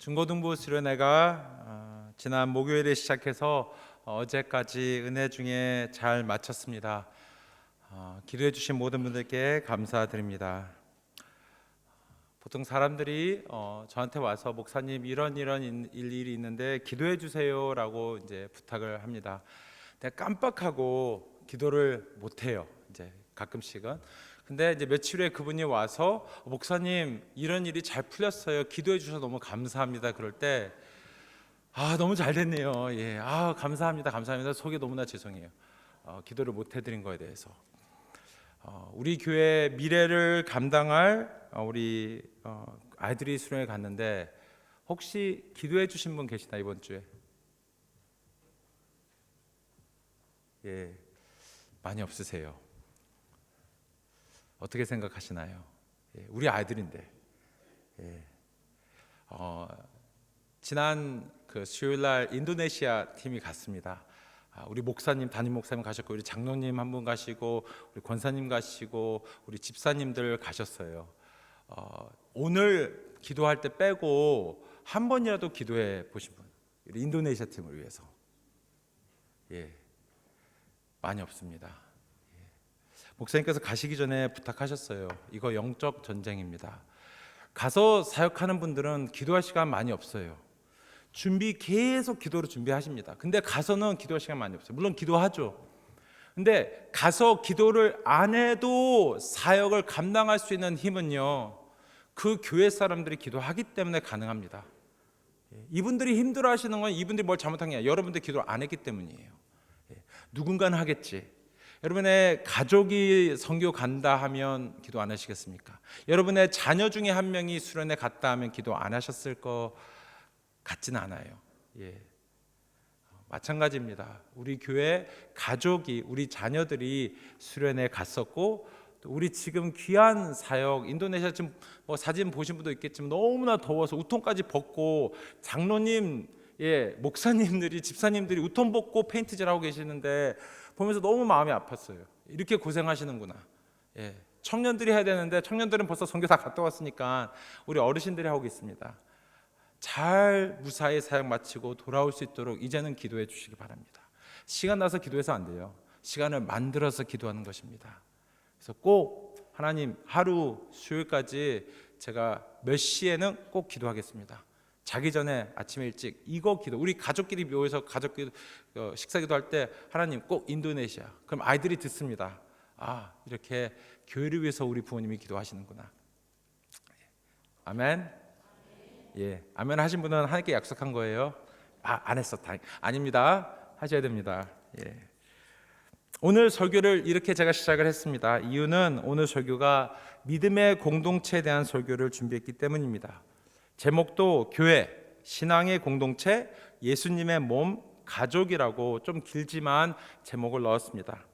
중고등부 수련회가 지난 목요일에 시작해서 어제까지 은혜 중에 잘 마쳤습니다. 기도해 주신 모든 분들께 감사드립니다. 보통 사람들이 저한테 와서 목사님 이런 일이 있는데 기도해 주세요라고 이제 부탁을 합니다. 근데 깜빡하고 기도를 못 해요. 이제 가끔씩은. 근데 이제 며칠 후에 그분이 와서 목사님 이런 일이 잘 풀렸어요. 기도해 주셔서 너무 감사합니다. 그럴 때 너무 잘 됐네요. 예, 감사합니다. 속이 너무나 죄송해요. 기도를 못 해드린 거에 대해서. 우리 교회 미래를 감당할 우리 아이들이 수련회 갔는데 혹시 기도해 주신 분 계시나 이번 주에? 예, 많이 없으세요. 어떻게 생각하시나요? 예, 우리 아이들인데. 예. 지난 수요일날 인도네시아 팀이 갔습니다. 우리 목사님, 담임 목사님 가셨고, 우리 장로님 한 분 가시고, 우리 권사님 가시고, 우리 집사님들 가셨어요. 오늘 기도할 때 빼고 한 번이라도 기도해 보신 분, 우리 인도네시아 팀을 위해서. 예, 많이 없습니다. 목사님께서 가시기 전에 부탁하셨어요. 이거 영적 전쟁입니다. 가서 사역하는 분들은 기도할 시간 많이 없어요. 계속 기도로 준비하십니다. 근데 가서는 기도할 시간 많이 없어요. 물론 기도하죠. 근데 가서 기도를 안 해도 사역을 감당할 수 있는 힘은요, 그 교회 사람들이 기도하기 때문에 가능합니다. 이분들이 힘들어 하시는 건 이분들이 뭘 잘못한 게 아니라 여러분들이 기도를 안 했기 때문이에요. 누군가는 하겠지. 여러분의 가족이 선교 간다 하면 기도 안 하시겠습니까? 여러분의 자녀 중에 한 명이 수련회 갔다 하면 기도 안 하셨을 것 같지는 않아요. 예, 마찬가지입니다. 우리 교회 가족이, 우리 자녀들이 수련회 갔었고, 또 우리 지금 귀한 사역, 인도네시아 지금 사진 보신 분도 있겠지만 너무나 더워서 우통까지 벗고 장로님, 목사님들이, 집사님들이 우통 벗고 페인트질 하고 계시는데 보면서 너무 마음이 아팠어요. 이렇게 고생하시는구나. 예, 청년들이 해야 되는데 청년들은 벌써 선교 다 갔다 왔으니까 우리 어르신들이 하고 있습니다. 잘 무사히 사역 마치고 돌아올 수 있도록 이제는 기도해 주시기 바랍니다. 시간 나서 기도해서 안 돼요. 시간을 만들어서 기도하는 것입니다. 그래서 꼭 하나님, 하루 수요일까지 제가 몇 시에는 꼭 기도하겠습니다. 자기 전에 아침에 일찍 이거 기도, 우리 가족끼리 모여서 가족끼리 식사 기도할 때 하나님 꼭 인도네시아. 그럼 아이들이 듣습니다. 이렇게 교회를 위해서 우리 부모님이 기도하시는구나. 아멘. 예, 아멘 하신 분은 하나님께 약속한 거예요. 안 했어. 아닙니다. 하셔야 됩니다. 예. 오늘 설교를 이렇게 제가 시작을 했습니다. 이유는 오늘 설교가 믿음의 공동체에 대한 설교를 준비했기 때문입니다. 제목도 교회, 신앙의 공동체, 예수님의 몸, 가족이라고 좀 길지만 제목을 넣었습니다.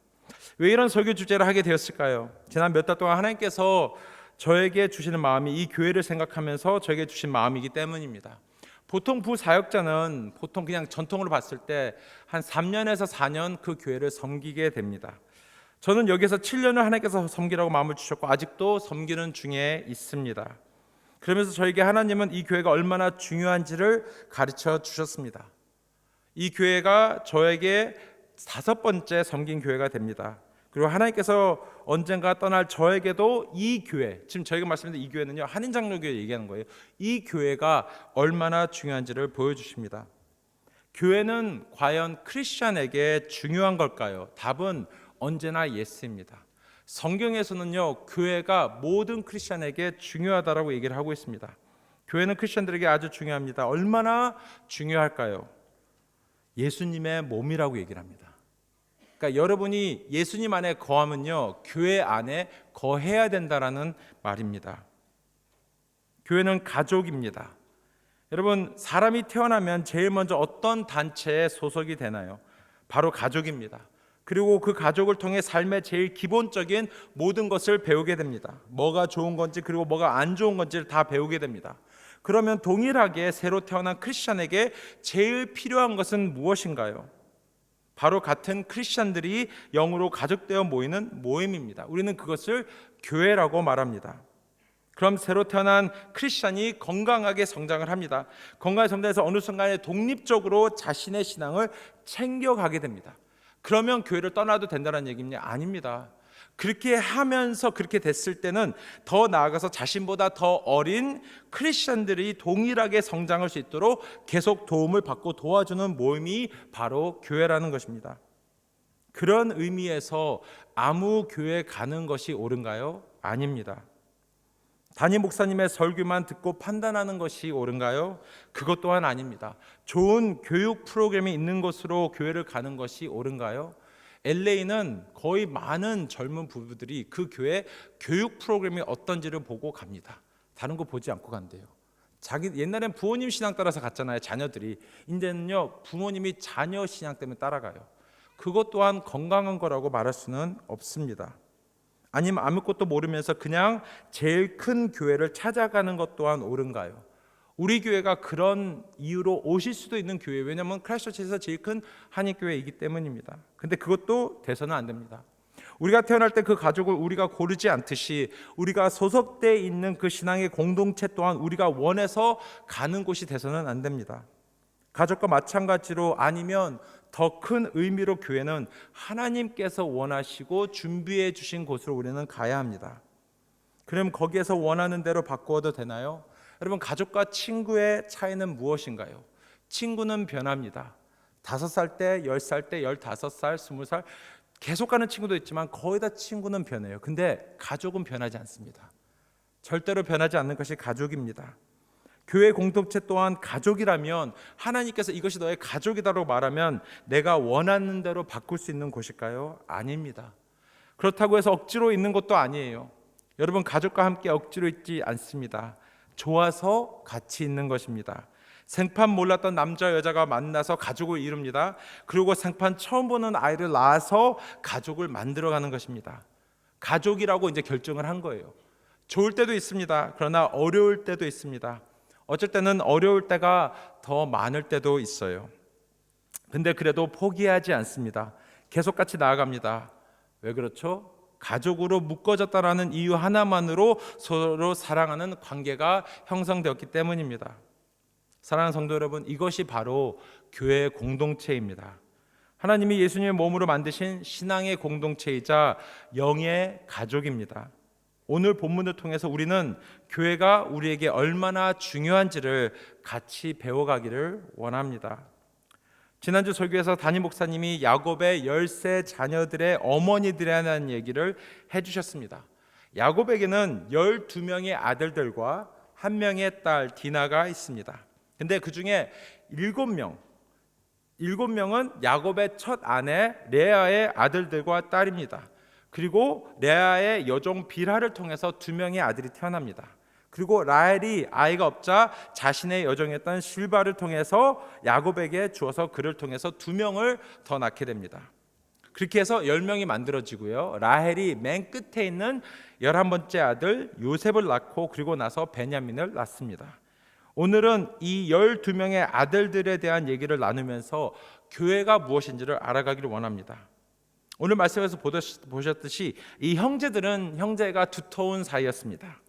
왜 이런 설교 주제를 하게 되었을까요? 지난 몇 달 동안 하나님께서 저에게 주시는 마음이 이 교회를 생각하면서 저에게 주신 마음이기 때문입니다. 보통 부사역자는 보통 그냥 전통으로 봤을 때 한 3년에서 4년 그 교회를 섬기게 됩니다. 저는 여기서 7년을 하나님께서 섬기라고 마음을 주셨고 아직도 섬기는 중에 있습니다. 그러면서 저에게 하나님은 이 교회가 얼마나 중요한지를 가르쳐 주셨습니다. 이 교회가 저에게 5번째 섬긴 교회가 됩니다. 그리고 하나님께서 언젠가 떠날 저에게도 이 교회, 지금 저희가 말씀드린 이 교회는요, 한인장로교회 얘기하는 거예요. 이 교회가 얼마나 중요한지를 보여주십니다. 교회는 과연 크리스찬에게 중요한 걸까요? 답은 언제나 예스입니다. 성경에서는요, 교회가 모든 크리스찬에게 중요하다라고 얘기를 하고 있습니다. 교회는 크리스찬들에게 아주 중요합니다. 얼마나 중요할까요? 예수님의 몸이라고 얘기를 합니다. 그러니까 여러분이 예수님 안에 거하면요, 교회 안에 거해야 된다라는 말입니다. 교회는 가족입니다. 여러분, 사람이 태어나면 제일 먼저 어떤 단체에 소속이 되나요? 바로 가족입니다. 그리고 그 가족을 통해 삶의 제일 기본적인 모든 것을 배우게 됩니다. 뭐가 좋은 건지 그리고 뭐가 안 좋은 건지를 다 배우게 됩니다. 그러면 동일하게 새로 태어난 크리스찬에게 제일 필요한 것은 무엇인가요? 바로 같은 크리스찬들이 영으로 가족되어 모이는 모임입니다. 우리는 그것을 교회라고 말합니다. 그럼 새로 태어난 크리스찬이 건강하게 성장을 합니다. 건강하게 성장해서 어느 순간에 독립적으로 자신의 신앙을 챙겨가게 됩니다. 그러면 교회를 떠나도 된다는 얘기냐? 아닙니다. 그렇게 하면서 그렇게 됐을 때는 더 나아가서 자신보다 더 어린 크리스찬들이 동일하게 성장할 수 있도록 계속 도움을 받고 도와주는 모임이 바로 교회라는 것입니다. 그런 의미에서 아무 교회 가는 것이 옳은가요? 아닙니다. 담임 목사님의 설교만 듣고 판단하는 것이 옳은가요? 그것 또한 아닙니다. 좋은 교육 프로그램이 있는 곳으로 교회를 가는 것이 옳은가요? LA는 거의 많은 젊은 부부들이 그 교회 교육 프로그램이 어떤지를 보고 갑니다. 다른 거 보지 않고 간대요. 옛날엔 부모님 신앙 따라서 갔잖아요. 자녀들이. 이제는요, 부모님이 자녀 신앙 때문에 따라가요. 그것 또한 건강한 거라고 말할 수는 없습니다. 아니면 아무것도 모르면서 그냥 제일 큰 교회를 찾아가는 것 또한 옳은가요? 우리 교회가 그런 이유로 오실 수도 있는 교회, 왜냐하면 크라이스트처치에서 제일 큰 한인교회이기 때문입니다. 근데 그것도 돼서는 안 됩니다. 우리가 태어날 때 그 가족을 우리가 고르지 않듯이 우리가 소속되어 있는 그 신앙의 공동체 또한 우리가 원해서 가는 곳이 돼서는 안 됩니다. 가족과 마찬가지로 아니면 더 큰 의미로 교회는 하나님께서 원하시고 준비해 주신 곳으로 우리는 가야 합니다. 그럼 거기에서 원하는 대로 바꾸어도 되나요? 여러분, 가족과 친구의 차이는 무엇인가요? 친구는 변합니다. 5살 때, 10살 때, 15살, 20살 계속 가는 친구도 있지만 거의 다 친구는 변해요. 근데 가족은 변하지 않습니다. 절대로 변하지 않는 것이 가족입니다. 교회 공동체 또한 가족이라면 하나님께서 이것이 너의 가족이다라고 말하면 내가 원하는 대로 바꿀 수 있는 곳일까요? 아닙니다. 그렇다고 해서 억지로 있는 것도 아니에요. 여러분, 가족과 함께 억지로 있지 않습니다. 좋아서 같이 있는 것입니다. 생판 몰랐던 남자 여자가 만나서 가족을 이룹니다. 그리고 생판 처음 보는 아이를 낳아서 가족을 만들어가는 것입니다. 가족이라고 이제 결정을 한 거예요. 좋을 때도 있습니다. 그러나 어려울 때도 있습니다. 어쩔 때는 어려울 때가 더 많을 때도 있어요. 근데 그래도 포기하지 않습니다. 계속 같이 나아갑니다. 왜 그렇죠? 가족으로 묶어졌다라는 이유 하나만으로 서로 사랑하는 관계가 형성되었기 때문입니다. 사랑하는 성도 여러분, 이것이 바로 교회 공동체입니다. 하나님이 예수님의 몸으로 만드신 신앙의 공동체이자 영의 가족입니다. 오늘 본문을 통해서 우리는 교회가 우리에게 얼마나 중요한지를 같이 배워가기를 원합니다. 지난주 설교에서 담임 목사님이 야곱의 10세 자녀들의 어머니들이라는 얘기를 해주셨습니다. 야곱에게는 12명의 아들들과 1명의 딸 디나가 있습니다. 근데 그 중에 7명은 야곱의 첫 아내 레아의 아들들과 딸입니다. 그리고 레아의 여종 빌하를 통해서 2명의 아들이 태어납니다. 그리고 라헬이 아이가 없자 자신의 여종이었던 실바를 통해서 야곱에게 주어서 그를 통해서 2명을 더 낳게 됩니다. 그렇게 해서 10명이 만들어지고요. 라헬이 맨 끝에 있는 11번째 아들 요셉을 낳고 그리고 나서 베냐민을 낳습니다. 오늘은 이 12명의 아들들에 대한 얘기를 나누면서 교회가 무엇인지를 알아가기를 원합니다. 오늘 말씀에서 보셨듯이 이 형제들은 형제가 두터운 사이였습니다.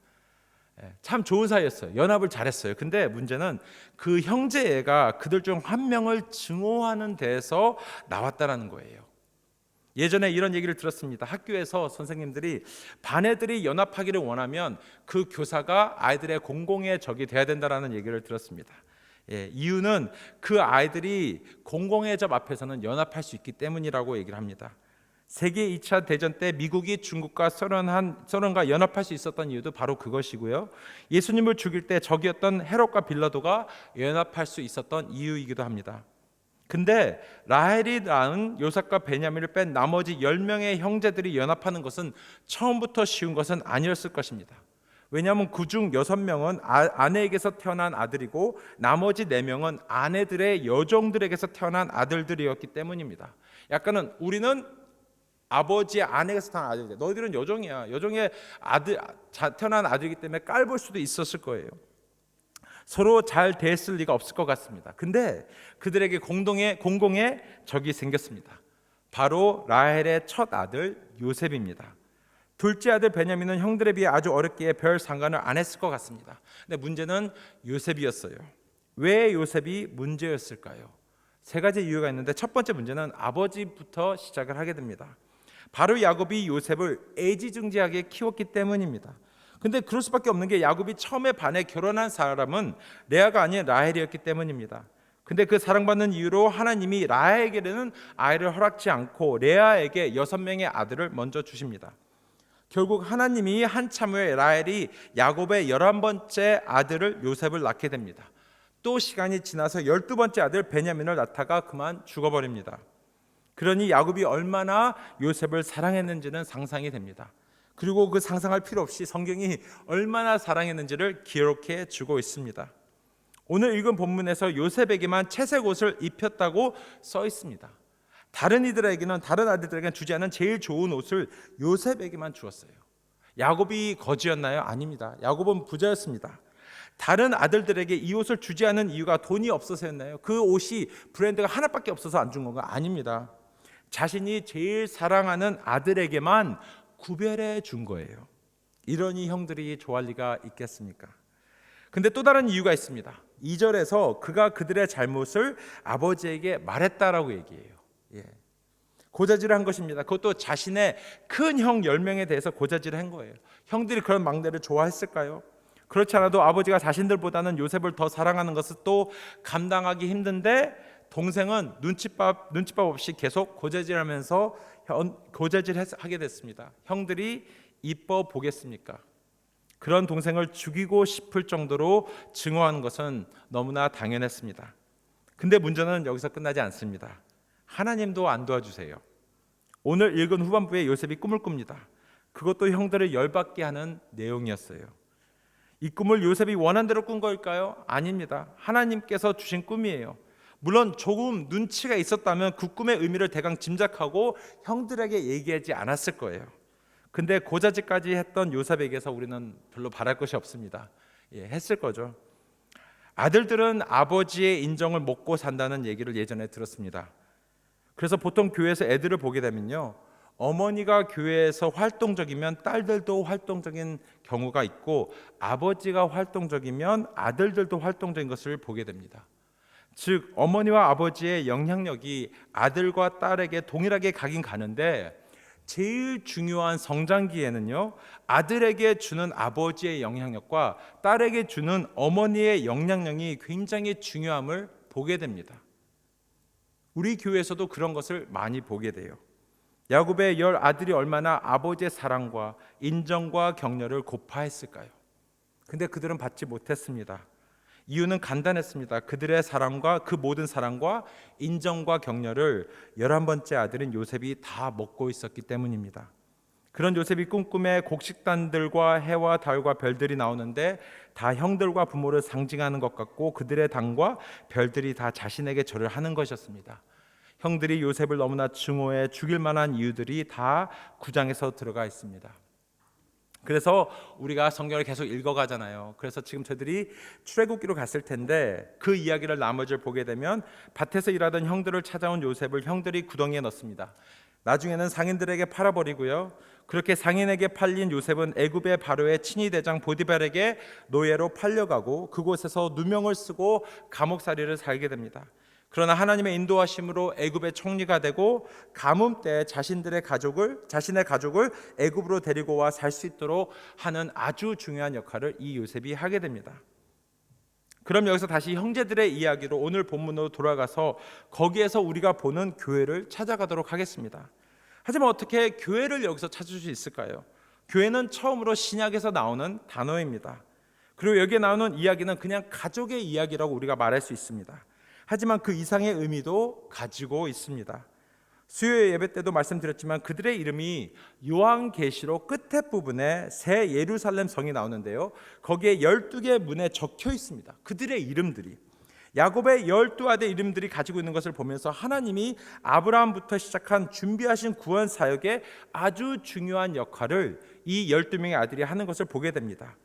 참 좋은 사이였어요. 연합을 잘했어요. 근데 문제는 그 형제애가 그들 중 한 명을 증오하는 데에서 나왔다는 거예요. 예전에 이런 얘기를 들었습니다. 학교에서 선생님들이 반 애들이 연합하기를 원하면 그 교사가 아이들의 공공의 적이 돼야 된다는 얘기를 들었습니다. 이유는 그 아이들이 공공의 적 앞에서는 연합할 수 있기 때문이라고 얘기를 합니다. 세계 2차 대전 때 미국이 중국과 소련과 연합할 수 있었던 이유도 바로 그것이고요. 예수님을 죽일 때 적이었던 헤롯과 빌라도가 연합할 수 있었던 이유이기도 합니다. 근데 라헬이 낳은 요셉과 베냐민을 뺀 나머지 10명의 형제들이 연합하는 것은 처음부터 쉬운 것은 아니었을 것입니다. 왜냐하면 그중 6명은 아내에게서 태어난 아들이고 나머지 4명은 아내들의 여종들에게서 태어난 아들들이었기 때문입니다. 약간은 우리는 아버지의 아내에게서 태어난 아들인데 너희들은 여종이야. 여종의 태어난 아들이기 때문에 깔볼 수도 있었을 거예요. 서로 잘 대했을 리가 없을 것 같습니다. 근데 그들에게 공공의 적이 생겼습니다. 바로 라헬의 첫 아들 요셉입니다. 둘째 아들 베냐민은 형들에 비해 아주 어렵기에 별 상관을 안 했을 것 같습니다. 근데 문제는 요셉이었어요. 왜 요셉이 문제였을까요? 세 가지 이유가 있는데 첫 번째 문제는 아버지부터 시작을 하게 됩니다. 바로 야곱이 요셉을 애지중지하게 키웠기 때문입니다. 근데 그럴 수밖에 없는 게 야곱이 처음에 반해 결혼한 사람은 레아가 아닌 라헬이었기 때문입니다. 근데 그 사랑받는 이유로 하나님이 라헬에게는 아이를 허락지 않고 레아에게 6명의 아들을 먼저 주십니다. 결국 하나님이 한참 후에 라헬이 야곱의 11번째 아들을 요셉을 낳게 됩니다. 또 시간이 지나서 12번째 아들 베냐민을 낳다가 그만 죽어버립니다. 그러니 야곱이 얼마나 요셉을 사랑했는지는 상상이 됩니다. 그리고 그 상상할 필요 없이 성경이 얼마나 사랑했는지를 기록해 주고 있습니다. 오늘 읽은 본문에서 요셉에게만 채색 옷을 입혔다고 써 있습니다. 다른 아들들에게는 주지 않은 제일 좋은 옷을 요셉에게만 주었어요. 야곱이 거지였나요? 아닙니다. 야곱은 부자였습니다. 다른 아들들에게 이 옷을 주지 않은 이유가 돈이 없어서였나요? 그 옷이 브랜드가 하나밖에 없어서 안 준 건가? 아닙니다. 자신이 제일 사랑하는 아들에게만 구별해 준 거예요. 이러니 형들이 좋아할 리가 있겠습니까? 근데 또 다른 이유가 있습니다. 2절에서 그가 그들의 잘못을 아버지에게 말했다라고 얘기해요. 고자질을 한 것입니다. 그것도 자신의 큰 형 10명에 대해서 고자질을 한 거예요. 형들이 그런 막내를 좋아했을까요? 그렇지 않아도 아버지가 자신들보다는 요셉을 더 사랑하는 것은 또 감당하기 힘든데 동생은 눈칫밥 없이 계속 고자질하면서 고자질하게 됐습니다. 형들이 이뻐 보겠습니까? 그런 동생을 죽이고 싶을 정도로 증오하는 것은 너무나 당연했습니다. 근데 문제는 여기서 끝나지 않습니다. 하나님도 안 도와주세요. 오늘 읽은 후반부에 요셉이 꿈을 꿉니다. 그것도 형들을 열받게 하는 내용이었어요. 이 꿈을 요셉이 원한 대로 꾼 걸까요? 아닙니다. 하나님께서 주신 꿈이에요. 물론 조금 눈치가 있었다면 그 꿈의 의미를 대강 짐작하고 형들에게 얘기하지 않았을 거예요. 근데 고자질까지 했던 요셉에게서 우리는 별로 바랄 것이 없습니다. 했을 거죠. 아들들은 아버지의 인정을 먹고 산다는 얘기를 예전에 들었습니다. 그래서 보통 교회에서 애들을 보게 되면요, 어머니가 교회에서 활동적이면 딸들도 활동적인 경우가 있고 아버지가 활동적이면 아들들도 활동적인 것을 보게 됩니다. 즉 어머니와 아버지의 영향력이 아들과 딸에게 동일하게 가긴 가는데 제일 중요한 성장기에는요, 아들에게 주는 아버지의 영향력과 딸에게 주는 어머니의 영향력이 굉장히 중요함을 보게 됩니다. 우리 교회에서도 그런 것을 많이 보게 돼요. 야곱의 10 아들이 얼마나 아버지의 사랑과 인정과 격려를 고파했을까요? 근데 그들은 받지 못했습니다. 이유는 간단했습니다. 그들의 사랑과 그 모든 사랑과 인정과 격려를 11번째 아들인 요셉이 다 먹고 있었기 때문입니다. 그런 요셉이 꿈꿈에 곡식단들과 해와 달과 별들이 나오는데 다 형들과 부모를 상징하는 것 같고 그들의 당과 별들이 다 자신에게 절을 하는 것이었습니다. 형들이 요셉을 너무나 증오해 죽일 만한 이유들이 다 9장에서 들어가 있습니다. 그래서 우리가 성경을 계속 읽어가잖아요. 그래서 지금 저희들이 출애굽기로 갔을 텐데 그 이야기를 나머지를 보게 되면 밭에서 일하던 형들을 찾아온 요셉을 형들이 구덩이에 넣습니다. 나중에는 상인들에게 팔아버리고요. 그렇게 상인에게 팔린 요셉은 애굽의 바로의 친위 대장 보디발에게 노예로 팔려가고 그곳에서 누명을 쓰고 감옥살이를 살게 됩니다. 그러나 하나님의 인도하심으로 애굽의 총리가 되고 가뭄 때 자신의 가족을 애굽으로 데리고 와 살 수 있도록 하는 아주 중요한 역할을 이 요셉이 하게 됩니다. 그럼 여기서 다시 형제들의 이야기로 오늘 본문으로 돌아가서 거기에서 우리가 보는 교회를 찾아가도록 하겠습니다. 하지만 어떻게 교회를 여기서 찾을 수 있을까요? 교회는 처음으로 신약에서 나오는 단어입니다. 그리고 여기에 나오는 이야기는 그냥 가족의 이야기라고 우리가 말할 수 있습니다. 하지만 그 이상의 의미도 가지고 있습니다. 수요 예배 때도 말씀드렸지만 그들의 이름이 요한계시록 끝에 부분에 새 예루살렘 성이 나오는데요, 거기에 12개의 문에 적혀 있습니다. 그들의 이름들이 야곱의 12아들 이름들이 가지고 있는 것을 보면서 하나님이 아브라함부터 시작한 준비하신 구원 사역의 아주 중요한 역할을 이 12명의 아들이 하는 것을 보게 됩니다.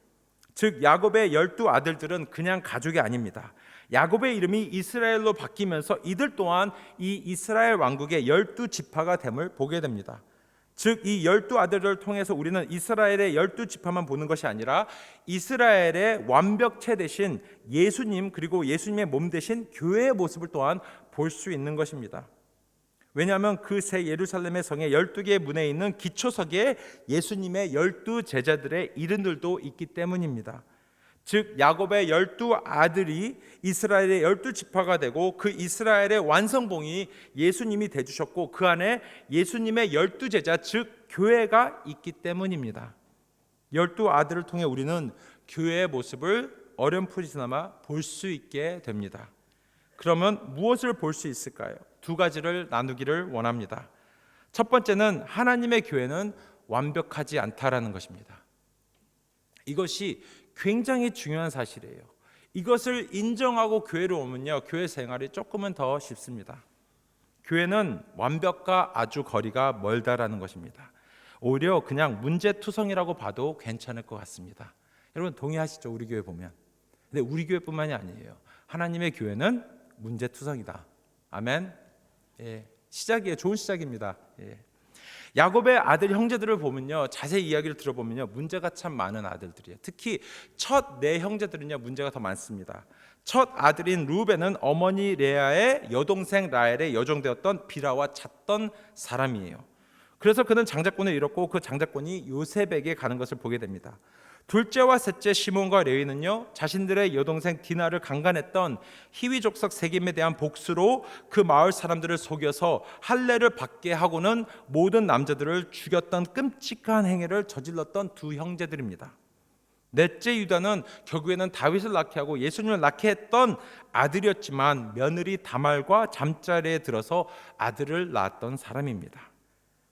즉 야곱의 12아들들은 그냥 가족이 아닙니다. 야곱의 이름이 이스라엘로 바뀌면서 이들 또한 이 이스라엘 왕국의 12지파가 됨을 보게 됩니다. 즉 이 12아들을 통해서 우리는 이스라엘의 12지파만 보는 것이 아니라 이스라엘의 완벽체 되신 예수님, 그리고 예수님의 몸 되신 교회의 모습을 또한 볼 수 있는 것입니다. 왜냐하면 그 새 예루살렘의 성의 12개의 문에 있는 기초석에 예수님의 12제자들의 이름들도 있기 때문입니다. 즉 야곱의 12아들이 이스라엘의 12지파가 되고 그 이스라엘의 완성봉이 예수님이 되주셨고 그 안에 예수님의 12제자 즉 교회가 있기 때문입니다. 12아들을 통해 우리는 교회의 모습을 어렴풋이나마 볼 수 있게 됩니다. 그러면 무엇을 볼 수 있을까요? 두 가지를 나누기를 원합니다. 첫 번째는 하나님의 교회는 완벽하지 않다라는 것입니다. 이것이 굉장히 중요한 사실이에요. 이것을 인정하고 교회로 오면요, 교회 생활이 조금은 더 쉽습니다. 교회는 완벽과 아주 거리가 멀다라는 것입니다. 오히려 그냥 문제투성이라고 봐도 괜찮을 것 같습니다. 여러분 동의하시죠? 우리 교회 보면. 근데 우리 교회뿐만이 아니에요. 하나님의 교회는 문제투성이다. 아멘. 예, 시작이에요. 좋은 시작입니다. 예. 야곱의 아들 형제들을 보면요, 자세히 이야기를 들어보면요, 문제가 참 많은 아들들이에요. 특히 첫 네 형제들은요, 문제가 더 많습니다. 첫 아들인 루벤은 어머니 레아의 여동생 라헬의 여종되었던 비라와 잤던 사람이에요. 그래서 그는 장자권을 잃었고 그 장자권이 요셉에게 가는 것을 보게 됩니다. 둘째와 셋째 시몬과 레위는요, 자신들의 여동생 디나를 강간했던 히위 족속 세겜에 대한 복수로 그 마을 사람들을 속여서 할례를 받게 하고는 모든 남자들을 죽였던 끔찍한 행위를 저질렀던 두 형제들입니다. 넷째 유다는 결국에는 다윗을 낳게 하고 예수님을 낳게 했던 아들이었지만 며느리 다말과 잠자리에 들어서 아들을 낳았던 사람입니다.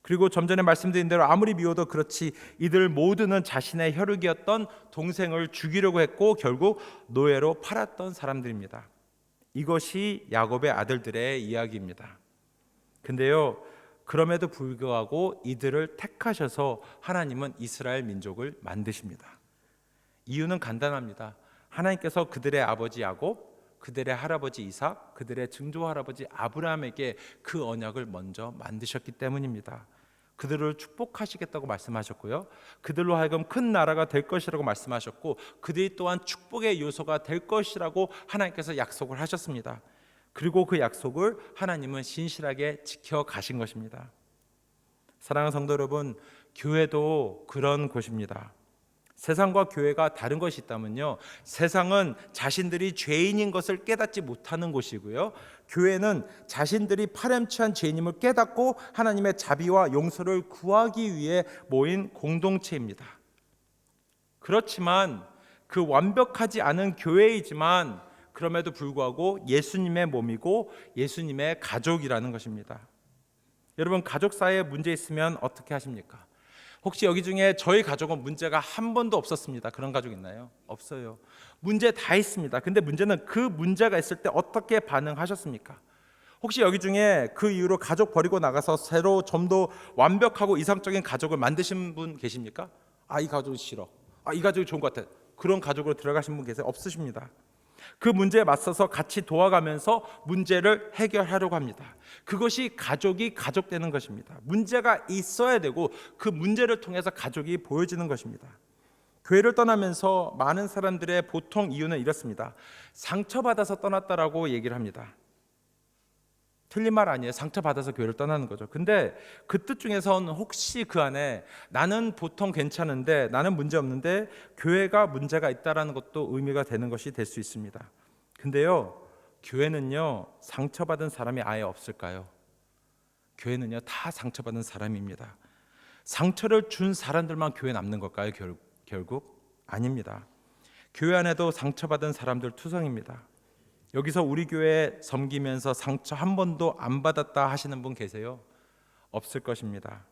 그리고 좀 전에 말씀드린 대로 아무리 미워도 그렇지 이들 모두는 자신의 혈육이었던 동생을 죽이려고 했고 결국 노예로 팔았던 사람들입니다. 이것이 야곱의 아들들의 이야기입니다. 근데요, 그럼에도 불구하고 이들을 택하셔서 하나님은 이스라엘 민족을 만드십니다. 이유는 간단합니다. 하나님께서 그들의 아버지 야곱, 그들의 할아버지 이삭, 그들의 증조 할아버지 아브라함에게 그 언약을 먼저 만드셨기 때문입니다. 그들을 축복하시겠다고 말씀하셨고요, 그들로 하여금 큰 나라가 될 것이라고 말씀하셨고 그들이 또한 축복의 요소가 될 것이라고 하나님께서 약속을 하셨습니다. 그리고 그 약속을 하나님은 신실하게 지켜가신 것입니다. 사랑하는 성도 여러분, 교회도 그런 곳입니다. 세상과 교회가 다른 것이 있다면요, 세상은 자신들이 죄인인 것을 깨닫지 못하는 곳이고요, 교회는 자신들이 파렴치한 죄인임을 깨닫고 하나님의 자비와 용서를 구하기 위해 모인 공동체입니다. 그렇지만 그 완벽하지 않은 교회이지만 그럼에도 불구하고 예수님의 몸이고 예수님의 가족이라는 것입니다. 여러분, 가족 사이에 문제 있으면 어떻게 하십니까? 혹시 여기 중에 저희 가족은 문제가 한 번도 없었습니다. 그런 가족 있나요? 없어요. 문제 다 있습니다. 근데 문제는 그 문제가 있을 때 어떻게 반응하셨습니까? 혹시 여기 중에 그 이후로 가족 버리고 나가서 새로 좀 더 완벽하고 이상적인 가족을 만드신 분 계십니까? 아, 이 가족이 싫어. 아, 이 가족이 좋은 것 같아. 그런 가족으로 들어가신 분 계세요? 없으십니다. 그 문제에 맞서서 같이 도와가면서 문제를 해결하려고 합니다. 그것이 가족이 가족되는 것입니다. 문제가 있어야 되고 그 문제를 통해서 가족이 보여지는 것입니다. 교회를 떠나면서 많은 사람들의 보통 이유는 이렇습니다. 상처받아서 떠났다라고 얘기를 합니다. 틀린 말 아니에요. 상처받아서 교회를 떠나는 거죠. 근데 그 뜻 중에선 혹시 그 안에 나는 보통 괜찮은데, 나는 문제 없는데 교회가 문제가 있다라는 것도 의미가 되는 것이 될 수 있습니다. 근데요, 교회는요, 상처받은 사람이 아예 없을까요? 교회는요, 다 상처받은 사람입니다. 상처를 준 사람들만 교회에 남는 걸까요? 결국 아닙니다. 교회 안에도 상처받은 사람들 투성입니다. 여기서 우리 교회 섬기면서 상처 한 번도 안 받았다 하시는 분 계세요? 없을 것입니다.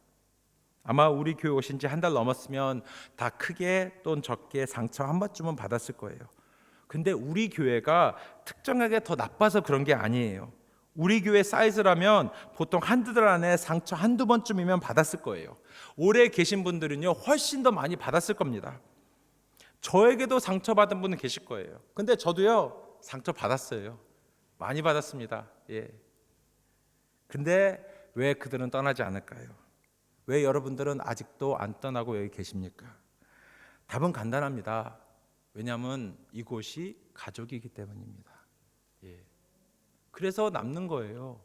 아마 우리 교회 오신 지 한 달 넘었으면 다 크게 또는 적게 상처 한 번쯤은 받았을 거예요. 근데 우리 교회가 특정하게 더 나빠서 그런 게 아니에요. 우리 교회 사이즈라면 보통 한두 달 안에 상처 한두 번쯤이면 받았을 거예요. 오래 계신 분들은요, 훨씬 더 많이 받았을 겁니다. 저에게도 상처받은 분은 계실 거예요. 근데 저도요, 상처 받았어요. 많이 받았습니다. 예. 근데 왜 그들은 떠나지 않을까요? 왜 여러분들은 아직도 안 떠나고 여기 계십니까? 답은 간단합니다. 왜냐하면 이곳이 가족이기 때문입니다. 예. 그래서 남는 거예요.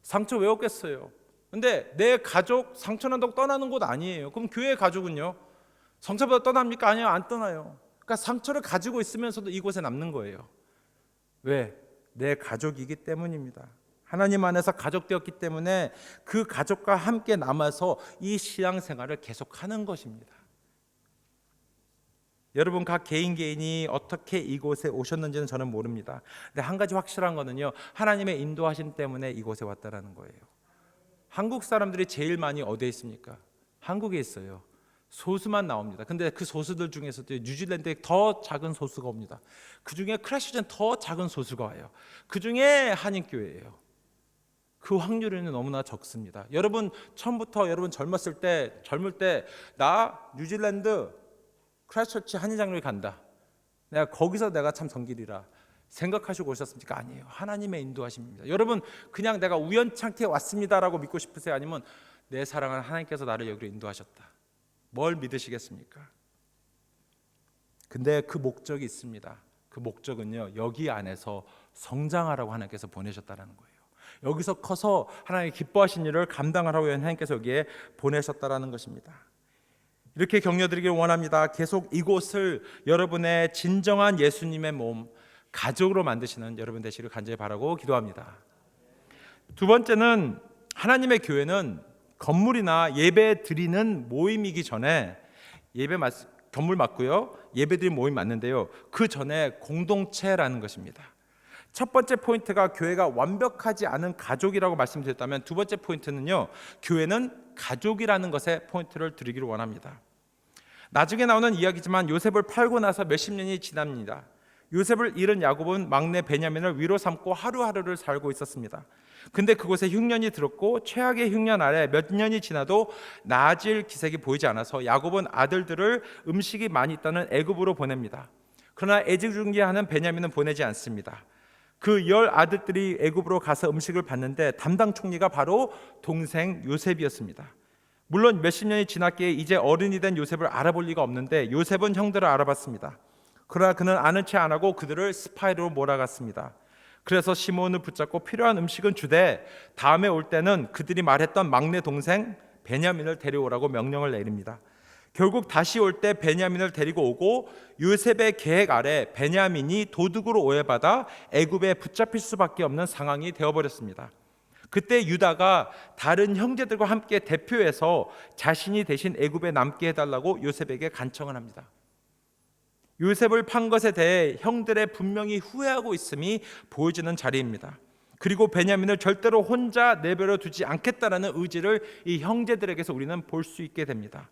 상처 왜 없겠어요? 근데 내 가족 상처난다고 떠나는 곳 아니에요. 그럼 교회의 가족은요? 상처보다 떠납니까? 아니요, 안 떠나요. 그러니까 상처를 가지고 있으면서도 이곳에 남는 거예요. 왜? 내 가족이기 때문입니다. 하나님 안에서 가족되었기 때문에 그 가족과 함께 남아서 이 신앙생활을 계속하는 것입니다. 여러분 각 개인이 어떻게 이곳에 오셨는지는 저는 모릅니다. 근데 한 가지 확실한 거는요, 하나님의 인도하심 때문에 이곳에 왔다라는 거예요. 한국 사람들이 제일 많이 어디에 있습니까? 한국에 있어요. 소수만 나옵니다. 근데 그 소수들 중에서도 뉴질랜드에 더 작은 소수가 옵니다. 그 중에 크라이스트처치는 더 작은 소수가 와요. 그 중에 한인교회예요. 그 확률은 너무나 적습니다. 여러분 처음부터 여러분 젊을 때 나 뉴질랜드 크라이스트처치 한인장로에 간다. 내가 거기서 내가 참 성길이라 생각하시고 오셨습니까? 아니에요. 하나님의 인도하심입니다. 여러분 그냥 내가 우연찮게 왔습니다라고 믿고 싶으세요? 아니면 내 사랑하는 하나님께서 나를 여기로 인도하셨다. 뭘 믿으시겠습니까? 근데 그 목적이 있습니다. 그 목적은요, 여기 안에서 성장하라고 하나님께서 보내셨다는 거예요. 여기서 커서 하나님의 기뻐하신 일을 감당하라고 하나님께서 여기에 보내셨다는 것입니다. 이렇게 격려드리길 원합니다. 계속 이곳을 여러분의 진정한 예수님의 몸, 가족으로 만드시는 여러분 되시길 간절히 바라고 기도합니다. 두 번째는 하나님의 교회는 건물이나 예배 드리는 모임이기 전에 건물 맞고요. 예배 드리는 모임 맞는데요. 그 전에 공동체라는 것입니다. 첫 번째 포인트가 교회가 완벽하지 않은 가족이라고 말씀드렸다면 두 번째 포인트는요, 교회는 가족이라는 것에 포인트를 드리기를 원합니다. 나중에 나오는 이야기지만 요셉을 팔고 나서 몇십 년이 지납니다. 요셉을 잃은 야곱은 막내 베냐민을 위로 삼고 하루하루를 살고 있었습니다. 근데 그곳에 흉년이 들었고 최악의 흉년 아래 몇 년이 지나도 나아질 기색이 보이지 않아서 야곱은 아들들을 음식이 많이 있다는 애굽으로 보냅니다. 그러나 애지중지하는 베냐민은 보내지 않습니다. 그 10 아들들이 애굽으로 가서 음식을 받는데 담당 총리가 바로 동생 요셉이었습니다. 물론 몇십 년이 지났기에 이제 어른이 된 요셉을 알아볼 리가 없는데 요셉은 형들을 알아봤습니다. 그러나 그는 아는 체 안 하고 그들을 스파이로 몰아갔습니다. 그래서 시몬을 붙잡고 필요한 음식은 주되 다음에 올 때는 그들이 말했던 막내 동생 베냐민을 데려오라고 명령을 내립니다. 결국 다시 올 때 베냐민을 데리고 오고 요셉의 계획 아래 베냐민이 도둑으로 오해받아 애굽에 붙잡힐 수밖에 없는 상황이 되어버렸습니다. 그때 유다가 다른 형제들과 함께 대표해서 자신이 대신 애굽에 남게 해달라고 요셉에게 간청을 합니다. 요셉을 판 것에 대해 형들의 분명히 후회하고 있음이 보여지는 자리입니다. 그리고 베냐민을 절대로 혼자 내버려 두지 않겠다라는 의지를 이 형제들에게서 우리는 볼 수 있게 됩니다.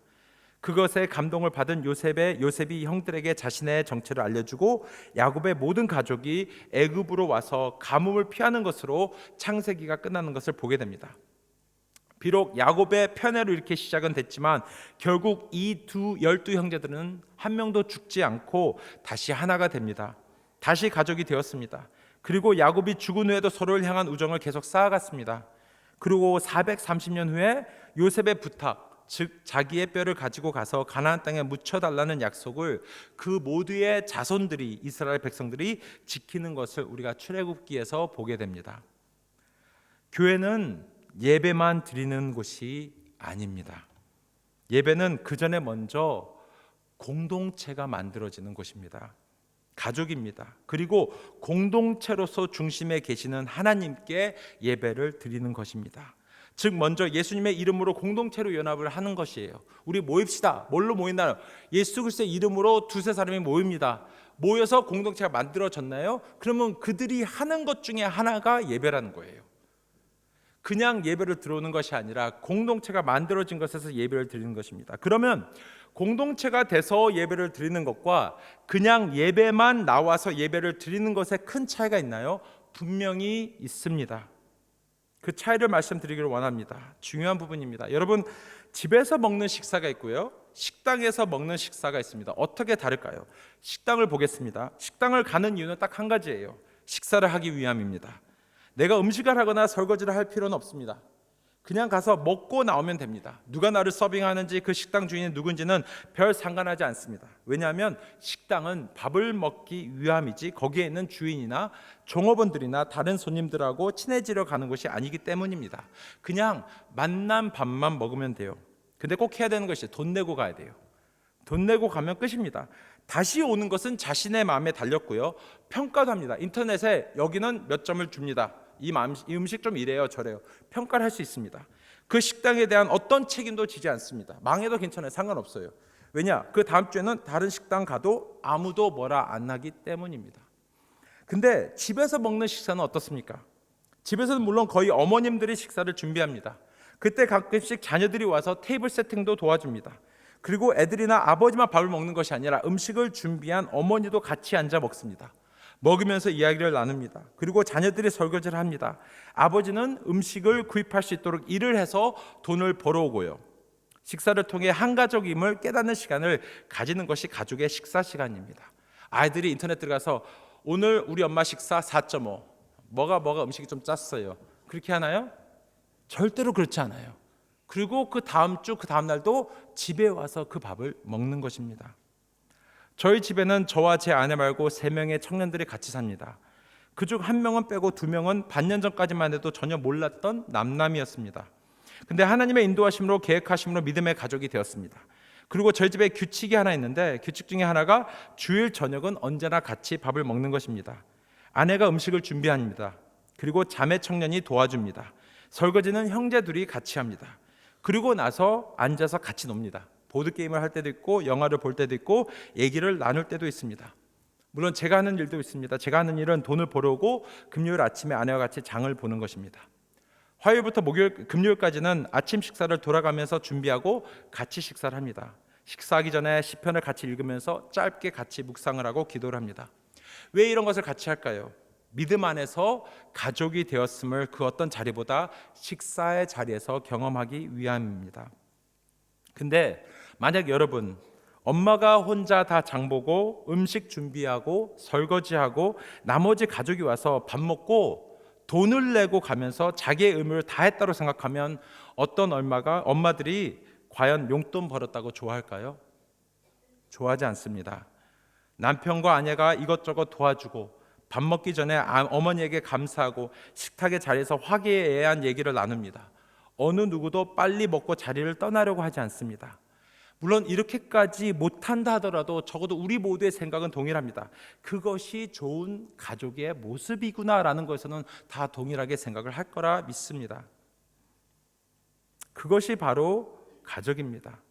그것에 감동을 받은 요셉이 형들에게 자신의 정체를 알려주고 야곱의 모든 가족이 애굽으로 와서 가뭄을 피하는 것으로 창세기가 끝나는 것을 보게 됩니다. 비록 야곱의 편애로 이렇게 시작은 됐지만 결국 이 12 형제들은 한 명도 죽지 않고 다시 하나가 됩니다. 다시 가족이 되었습니다. 그리고 야곱이 죽은 후에도 서로를 향한 우정을 계속 쌓아갔습니다. 그리고 430년 후에 요셉의 부탁, 즉 자기의 뼈를 가지고 가서 가나안 땅에 묻혀달라는 약속을 그 모두의 자손들이, 이스라엘 백성들이 지키는 것을 우리가 출애굽기에서 보게 됩니다. 교회는 예배만 드리는 곳이 아닙니다. 예배는 그 전에 먼저 공동체가 만들어지는 곳입니다. 가족입니다. 그리고 공동체로서 중심에 계시는 하나님께 예배를 드리는 것입니다. 즉 먼저 예수님의 이름으로 공동체로 연합을 하는 것이에요. 우리 모입시다. 뭘로 모인다요? 예수 그리스도의 이름으로 두세 사람이 모입니다. 모여서 공동체가 만들어졌나요? 그러면 그들이 하는 것 중에 하나가 예배라는 거예요. 그냥 예배를 들어오는 것이 아니라 공동체가 만들어진 것에서 예배를 드리는 것입니다. 그러면 공동체가 돼서 예배를 드리는 것과 그냥 예배만 나와서 예배를 드리는 것에 큰 차이가 있나요? 분명히 있습니다. 그 차이를 말씀드리기를 원합니다. 중요한 부분입니다. 여러분, 집에서 먹는 식사가 있고요, 식당에서 먹는 식사가 있습니다. 어떻게 다를까요? 식당을 보겠습니다. 식당을 가는 이유는 딱 한 가지예요. 식사를 하기 위함입니다. 내가 음식을 하거나 설거지를 할 필요는 없습니다. 그냥 가서 먹고 나오면 됩니다. 누가 나를 서빙하는지 그 식당 주인이 누군지는 별 상관하지 않습니다. 왜냐하면 식당은 밥을 먹기 위함이지 거기에 있는 주인이나 종업원들이나 다른 손님들하고 친해지려 가는 곳이 아니기 때문입니다. 그냥 만난 밥만 먹으면 돼요. 근데 꼭 해야 되는 것이 돈 내고 가야 돼요. 돈 내고 가면 끝입니다. 다시 오는 것은 자신의 마음에 달렸고요. 평가도 합니다. 인터넷에 여기는 몇 점을 줍니다. 이 음식 좀 이래요 저래요. 평가를 할 수 있습니다. 그 식당에 대한 어떤 책임도 지지 않습니다. 망해도 괜찮아요. 상관없어요. 왜냐? 그 다음 주에는 다른 식당 가도 아무도 뭐라 안 하기 때문입니다. 근데 집에서 먹는 식사는 어떻습니까? 집에서는 물론 거의 어머님들이 식사를 준비합니다. 그때 가끔씩 자녀들이 와서 테이블 세팅도 도와줍니다. 그리고 애들이나 아버지만 밥을 먹는 것이 아니라 음식을 준비한 어머니도 같이 앉아 먹습니다. 먹으면서 이야기를 나눕니다. 그리고 자녀들이 설거지를 합니다. 아버지는 음식을 구입할 수 있도록 일을 해서 돈을 벌어오고요. 식사를 통해 한 가족임을 깨닫는 시간을 가지는 것이 가족의 식사 시간입니다. 아이들이 인터넷 들어가서 오늘 우리 엄마 식사 4.5 뭐가 음식이 좀 짰어요. 그렇게 하나요? 절대로 그렇지 않아요. 그리고 그 다음 주 그 다음 날도 집에 와서 그 밥을 먹는 것입니다. 저희 집에는 저와 제 아내 말고 3명의 청년들이 같이 삽니다. 그중 1명은 빼고 2명은 반년 전까지만 해도 전혀 몰랐던 남남이었습니다. 근데 하나님의 인도하심으로 계획하심으로 믿음의 가족이 되었습니다. 그리고 저희 집에 규칙이 하나 있는데 규칙 중에 하나가 주일 저녁은 언제나 같이 밥을 먹는 것입니다. 아내가 음식을 준비합니다. 그리고 자매 청년이 도와줍니다. 설거지는 형제 둘이 같이 합니다. 그리고 나서 앉아서 같이 놉니다. 보드게임을 할 때도 있고 영화를 볼 때도 있고 얘기를 나눌 때도 있습니다. 물론 제가 하는 일도 있습니다. 제가 하는 일은 돈을 벌어오고 금요일 아침에 아내와 같이 장을 보는 것입니다. 화요일부터 금요일까지는 아침 식사를 돌아가면서 준비하고 같이 식사를 합니다. 식사하기 전에 시편을 같이 읽으면서 짧게 같이 묵상을 하고 기도를 합니다. 왜 이런 것을 같이 할까요? 믿음 안에서 가족이 되었음을 그 어떤 자리보다 식사의 자리에서 경험하기 위함입니다. 근데 만약 여러분 엄마가 혼자 다 장보고 음식 준비하고 설거지하고 나머지 가족이 와서 밥 먹고 돈을 내고 가면서 자기의 의무를 다 했다고 생각하면 어떤 엄마들이 과연 용돈 벌었다고 좋아할까요? 좋아하지 않습니다. 남편과 아내가 이것저것 도와주고 밥 먹기 전에 어머니에게 감사하고 식탁의 자리에서 화기애애한 얘기를 나눕니다. 어느 누구도 빨리 먹고 자리를 떠나려고 하지 않습니다. 물론 이렇게까지 못한다 하더라도 적어도 우리 모두의 생각은 동일합니다. 그것이 좋은 가족의 모습이구나라는 것에서는 다 동일하게 생각을 할 거라 믿습니다. 그것이 바로 가족입니다.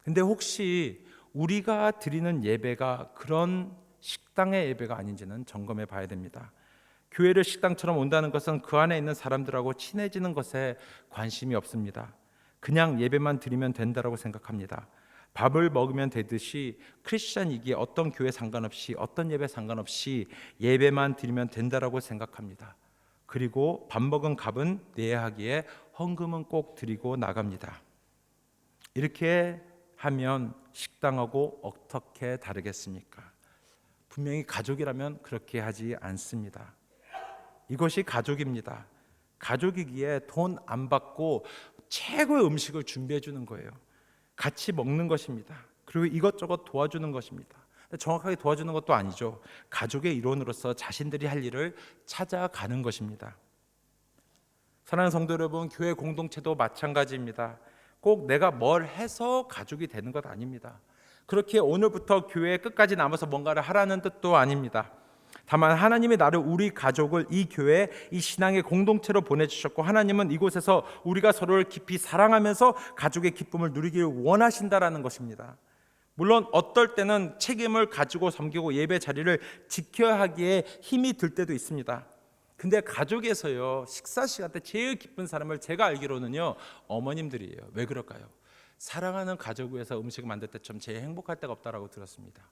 근데 혹시 우리가 드리는 예배가 그런 식당의 예배가 아닌지는 점검해 봐야 됩니다. 교회를 식당처럼 온다는 것은 그 안에 있는 사람들하고 친해지는 것에 관심이 없습니다. 그냥 예배만 드리면 된다고 생각합니다. 밥을 먹으면 되듯이 크리스천이기에 어떤 교회 상관없이 어떤 예배 상관없이 예배만 드리면 된다고 생각합니다. 그리고 밥 먹은 값은 내야 하기에 헌금은 꼭 드리고 나갑니다. 이렇게 하면 식당하고 어떻게 다르겠습니까? 분명히 가족이라면 그렇게 하지 않습니다. 이것이 가족입니다. 가족이기에 돈 안 받고 최고의 음식을 준비해 주는 거예요. 같이 먹는 것입니다. 그리고 이것저것 도와주는 것입니다. 정확하게 도와주는 것도 아니죠. 가족의 일원으로서 자신들이 할 일을 찾아가는 것입니다. 사랑하는 성도 여러분, 교회 공동체도 마찬가지입니다. 꼭 내가 뭘 해서 가족이 되는 것 아닙니다. 그렇게 오늘부터 교회 끝까지 남아서 뭔가를 하라는 뜻도 아닙니다. 다만 하나님이 나를 우리 가족을 이 교회, 이 신앙의 공동체로 보내주셨고 하나님은 이곳에서 우리가 서로를 깊이 사랑하면서 가족의 기쁨을 누리기를 원하신다라는 것입니다. 물론 어떨 때는 책임을 가지고 섬기고 예배 자리를 지켜야 하기에 힘이 들 때도 있습니다. 근데 가족에서요, 식사 시간 때 제일 기쁜 사람을 제가 알기로는요, 어머님들이에요. 왜 그럴까요? 사랑하는 가족 위해서 음식을 만들 때처럼 제일 행복할 때가 없다라고 들었습니다.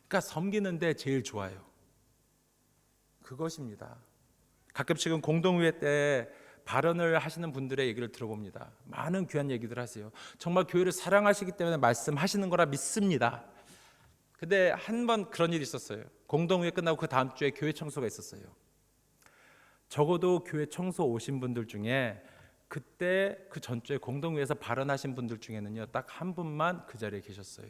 그러니까 섬기는데 제일 좋아요. 그것입니다. 가끔씩은 공동회의 때 발언을 하시는 분들의 얘기를 들어봅니다. 많은 귀한 얘기들 하세요. 정말 교회를 사랑하시기 때문에 말씀하시는 거라 믿습니다. 근데 한 번 그런 일이 있었어요. 공동회의 끝나고 그 다음 주에 교회 청소가 있었어요. 적어도 교회 청소 오신 분들 중에 그때 그 전주에 공동회에서 발언하신 분들 중에는요, 딱 한 분만 그 자리에 계셨어요.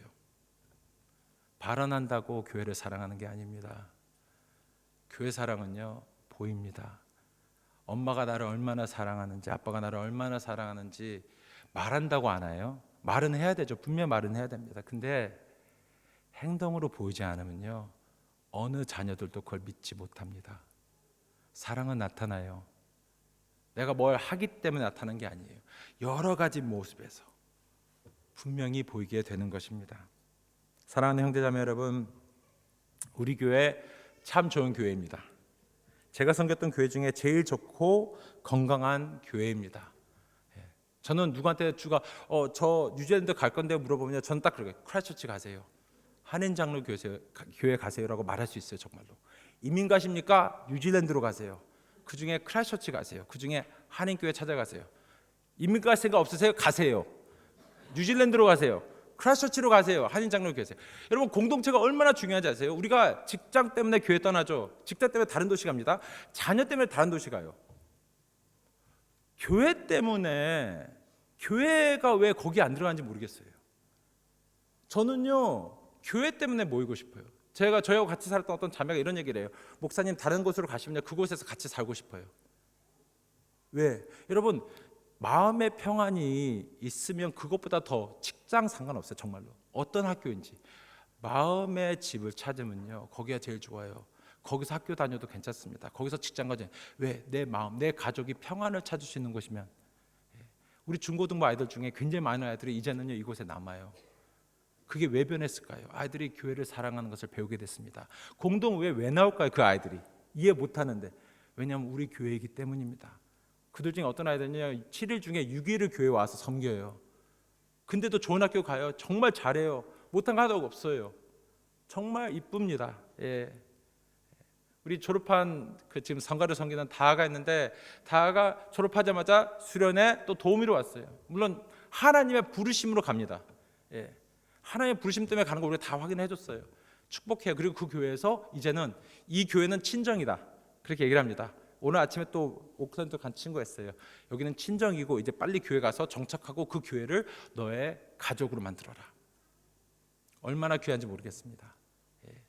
발언한다고 교회를 사랑하는 게 아닙니다. 교회 사랑은요, 보입니다. 엄마가 나를 얼마나 사랑하는지, 아빠가 나를 얼마나 사랑하는지 말한다고 안 해요. 말은 해야 되죠. 분명 말은 해야 됩니다. 근데 행동으로 보이지 않으면요, 어느 자녀들도 그걸 믿지 못합니다. 사랑은 나타나요. 내가 뭘 하기 때문에 나타나는 게 아니에요. 여러 가지 모습에서 분명히 보이게 되는 것입니다. 사랑하는 형제자매 여러분, 우리 교회 참 좋은 교회입니다. 제가 섬겼던 교회 중에 제일 좋고 건강한 교회입니다. 저는 누구한테 주가 저 뉴질랜드 갈 건데 물어보면 저는 딱 그러게, 크라이처치 가세요, 한인 장로 교회 가세요라고 말할 수 있어요. 정말로. 이민 가십니까? 뉴질랜드로 가세요. 그 중에 크라이처치 가세요. 그 중에 한인교회 찾아가세요. 이민 갈 생각 없으세요? 가세요. 뉴질랜드로 가세요. 크라이처치로 가세요. 한인장로 교회세요. 여러분, 공동체가 얼마나 중요한지 아세요? 우리가 직장 때문에 교회 떠나죠. 직장 때문에 다른 도시 갑니다. 자녀 때문에 다른 도시 가요. 교회 때문에, 교회가 왜 거기 안 들어가는지 모르겠어요. 저는요, 교회 때문에 모이고 싶어요. 저희하고 같이 살았던 어떤 자매가 이런 얘기를 해요. 목사님, 다른 곳으로 가시면 그곳에서 같이 살고 싶어요. 왜? 여러분, 마음의 평안이 있으면 그것보다 더 직장 상관없어요. 정말로. 어떤 학교인지 마음의 집을 찾으면요, 거기가 제일 좋아요. 거기서 학교 다녀도 괜찮습니다. 거기서 직장 가죠. 왜? 내 마음, 내 가족이 평안을 찾을 수 있는 곳이면. 우리 중고등부 아이들 중에 굉장히 많은 아이들이 이제는요, 이곳에 남아요. 그게 왜 변했을까요? 아이들이 교회를 사랑하는 것을 배우게 됐습니다. 공동회 왜 나올까요? 그 아이들이 이해 못하는데, 왜냐하면 우리 교회이기 때문입니다. 그들 중에 어떤 아이들은요, 7일 중에 6일을 교회 와서 섬겨요. 근데도 좋은 학교 가요. 정말 잘해요. 못한 거 하나도 없어요. 정말 이쁩니다. 예. 우리 졸업한 지금 성가를 섬기는 다하가 있는데, 다하가 졸업하자마자 수련회 또 도우미로 왔어요. 물론 하나님의 부르심으로 갑니다. 예. 하나님의 부르심 때문에 가는 거 우리가 다 확인해 줬어요. 축복해요. 그리고 그 교회에서 이제는 이 교회는 친정이다, 그렇게 얘기를 합니다. 오늘 아침에 또 오클랜드 간 친구가 있어요. 여기는 친정이고 이제 빨리 교회 가서 정착하고 그 교회를 너의 가족으로 만들어라. 얼마나 귀한지 모르겠습니다. 예.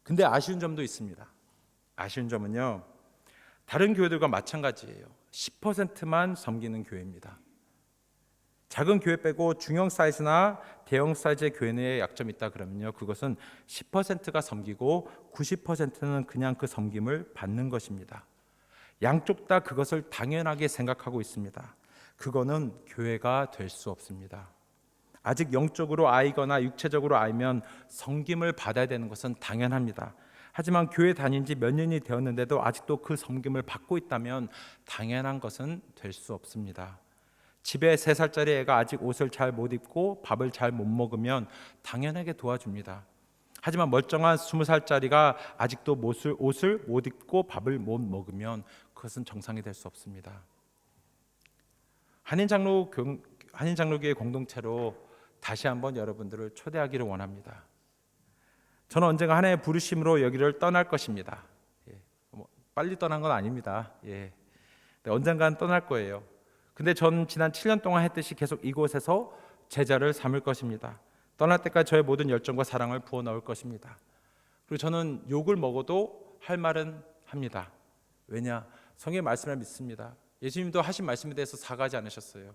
근데 아쉬운 점도 있습니다. 아쉬운 점은요, 다른 교회들과 마찬가지예요. 10%만 섬기는 교회입니다. 작은 교회 빼고 중형 사이즈나 대형 사이즈의 교회의 약점이 있다 그러면요, 그것은 10%가 섬기고 90%는 그냥 그 섬김을 받는 것입니다. 양쪽 다 그것을 당연하게 생각하고 있습니다. 그거는 교회가 될 수 없습니다. 아직 영적으로 아이거나 육체적으로 아이면 섬김을 받아야 되는 것은 당연합니다. 하지만 교회 다닌 지 몇 년이 되었는데도 아직도 그 섬김을 받고 있다면 당연한 것은 될 수 없습니다. 집에 3살짜리 애가 아직 옷을 잘 못 입고 밥을 잘 못 먹으면 당연하게 도와줍니다. 하지만 멀쩡한 20살짜리가 아직도 옷을 못 입고 밥을 못 먹으면 그것은 정상이 될 수 없습니다. 한인장로교회 공동체로 다시 한번 여러분들을 초대하기를 원합니다. 저는 언젠가 하나님의 부르심으로 여기를 떠날 것입니다. 빨리 떠난 건 아닙니다. 언젠가는 떠날 거예요. 근데 전 지난 7년 동안 했듯이 계속 이곳에서 제자를 삼을 것입니다. 떠날 때까지 저의 모든 열정과 사랑을 부어 넣을 것입니다. 그리고 저는 욕을 먹어도 할 말은 합니다. 왜냐? 성경의 말씀을 믿습니다. 예수님도 하신 말씀에 대해서 사과하지 않으셨어요.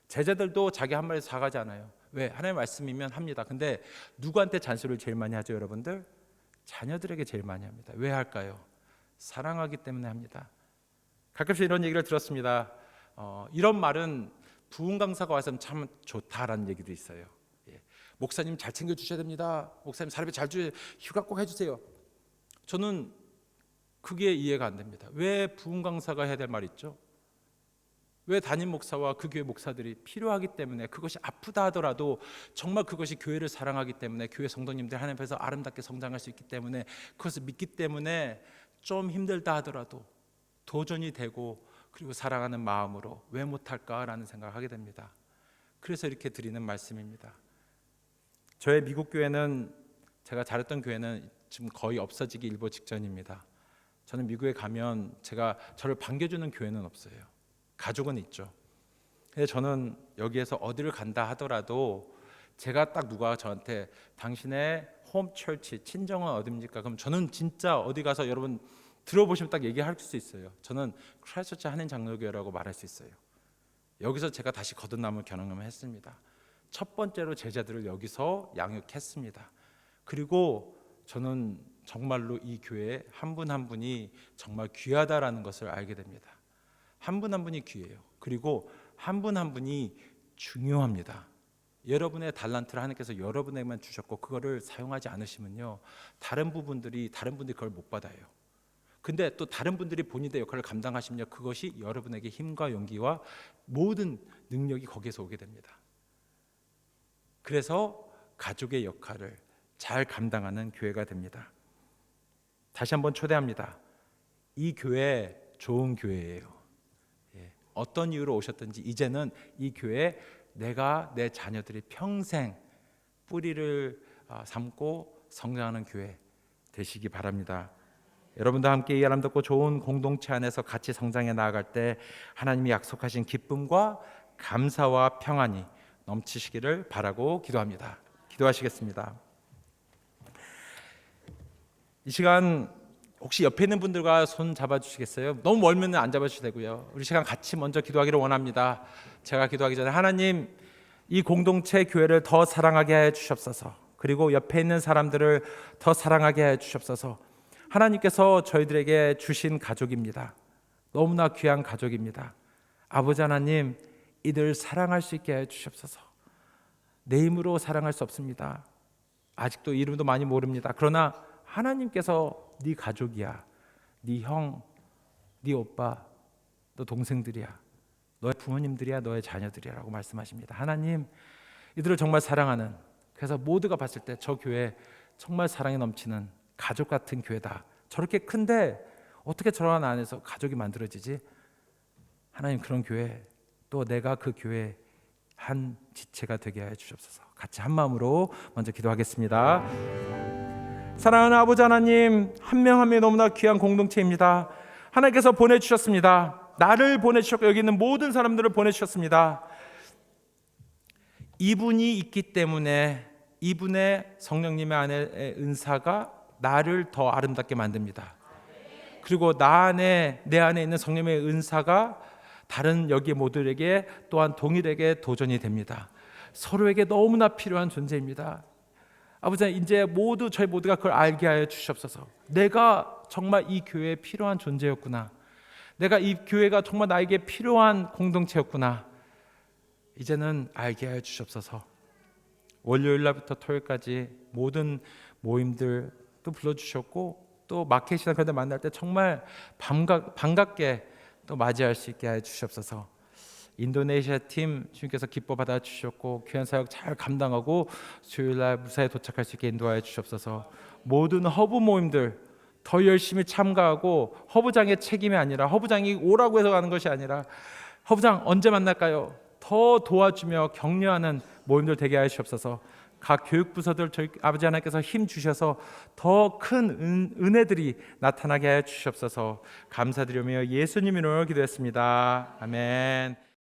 제자들도 자기 한 말에서 사과하지 않아요. 왜? 하나님의 말씀이면 합니다. 근데 누구한테 잔소리를 제일 많이 하죠, 여러분들? 자녀들에게 제일 많이 합니다. 왜 할까요? 사랑하기 때문에 합니다. 가끔씩 이런 얘기를 들었습니다. 이런 말은 부흥 강사가 와서 참 좋다라는 얘기도 있어요. 목사님 잘 챙겨주셔야 됩니다. 목사님 사례비 잘 주세요. 휴가 꼭 해주세요. 저는 그게 이해가 안 됩니다. 왜 부흥 강사가 해야 될 말 있죠? 왜 담임 목사와 그 교회 목사들이 필요하기 때문에, 그것이 아프다 하더라도 정말 그것이 교회를 사랑하기 때문에, 교회 성도님들 하나님 앞에서 아름답게 성장할 수 있기 때문에, 그것을 믿기 때문에 좀 힘들다 하더라도 도전이 되고 그리고 사랑하는 마음으로 왜 못할까라는 생각을 하게 됩니다. 그래서 이렇게 드리는 말씀입니다. 저의 미국 교회는, 제가 잘했던 교회는 지금 거의 없어지기 일보 직전입니다. 저는 미국에 가면 저를 반겨주는 교회는 없어요. 가족은 있죠. 근데 저는 여기에서 어디를 간다 하더라도 제가 딱 누가 저한테 당신의 홈 철치 친정은 어디입니까? 그럼 저는 진짜 어디 가서 여러분 들어보시면 딱 얘기할 수 있어요. 저는 크라이스트처치 한인 장로교회라고 말할 수 있어요. 여기서 제가 다시 거듭남을 경험을 했습니다. 첫 번째로 제자들을 여기서 양육했습니다. 그리고 저는 정말로 이 교회 한 분 한 분이 정말 귀하다라는 것을 알게 됩니다. 한 분 한 분이 귀해요. 그리고 한 분 한 분이 중요합니다. 여러분의 달란트를 하나님께서 여러분에게만 주셨고 그거를 사용하지 않으시면요, 다른 분들이 그걸 못 받아요. 근데 또 다른 분들이 본인의 역할을 감당하시면 그것이 여러분에게 힘과 용기와 모든 능력이 거기에서 오게 됩니다. 그래서 가족의 역할을 잘 감당하는 교회가 됩니다. 다시 한번 초대합니다. 이 교회 좋은 교회예요. 어떤 이유로 오셨든지 이제는 이 교회에 내가 내 자녀들이 평생 뿌리를 삼고 성장하는 교회 되시기 바랍니다. 여러분도 함께 이 아름답고 좋은 공동체 안에서 같이 성장해 나아갈 때 하나님이 약속하신 기쁨과 감사와 평안이 넘치시기를 바라고 기도합니다. 기도하시겠습니다. 이 시간 혹시 옆에 있는 분들과 손 잡아주시겠어요? 너무 멀면 안 잡아주셔도 되고요. 우리 시간 같이 먼저 기도하기를 원합니다. 제가 기도하기 전에 하나님, 이 공동체 교회를 더 사랑하게 해 주시옵소서. 그리고 옆에 있는 사람들을 더 사랑하게 해 주시옵소서. 하나님께서 저희들에게 주신 가족입니다. 너무나 귀한 가족입니다. 아버지 하나님, 이들 사랑할 수 있게 해 주시옵소서. 내 힘으로 사랑할 수 없습니다. 아직도 이름도 많이 모릅니다. 그러나 하나님께서 네 가족이야, 네 형, 네 오빠, 너 동생들이야, 너의 부모님들이야, 너의 자녀들이야 라고 말씀하십니다. 하나님, 이들을 정말 사랑하는, 그래서 모두가 봤을 때 저 교회 정말 사랑이 넘치는 가족 같은 교회다. 저렇게 큰데 어떻게 저런 안에서 가족이 만들어지지? 하나님, 그런 교회, 또 내가 그 교회 한 지체가 되게 해 주옵소서. 같이 한 마음으로 먼저 기도하겠습니다. 사랑하는 아버지 하나님, 한 명 한 명이 너무나 귀한 공동체입니다. 하나님께서 보내주셨습니다. 나를 보내주셨고 여기 있는 모든 사람들을 보내주셨습니다. 이분이 있기 때문에 이분의 성령님의 안에 은사가 나를 더 아름답게 만듭니다. 그리고 내 안에 있는 성령의 은사가 다른 여기 모두에게 또한 동일하게 도전이 됩니다. 서로에게 너무나 필요한 존재입니다. 아버지, 이제 저희 모두가 그걸 알게 하여 주시옵소서. 내가 정말 이 교회에 필요한 존재였구나. 내가 이 교회가 정말 나에게 필요한 공동체였구나. 이제는 알게 하여 주시옵소서. 월요일 날부터 토요일까지 모든 모임들 또 불러주셨고 또 마켓이나 그런 데 만날 때 정말 반갑게 또 맞이할 수 있게 해 주시옵소서. 인도네시아 팀 주님께서 기뻐 받아 주셨고 귀한 사역 잘 감당하고 주일날 무사히 도착할 수 있게 인도하여 주시옵소서. 모든 허브 모임들 더 열심히 참가하고 허브장의 책임이 아니라 허브장이 오라고 해서 가는 것이 아니라 허브장 언제 만날까요? 더 도와주며 격려하는 모임들 되게 하여 주시옵소서. 각 교육부서들 저희 아버지 하나님께서 힘 주셔서 더 큰 은혜들이 나타나게 하여 주시옵소서. 감사드리며 예수님 이름으로 기도했습니다. 아멘.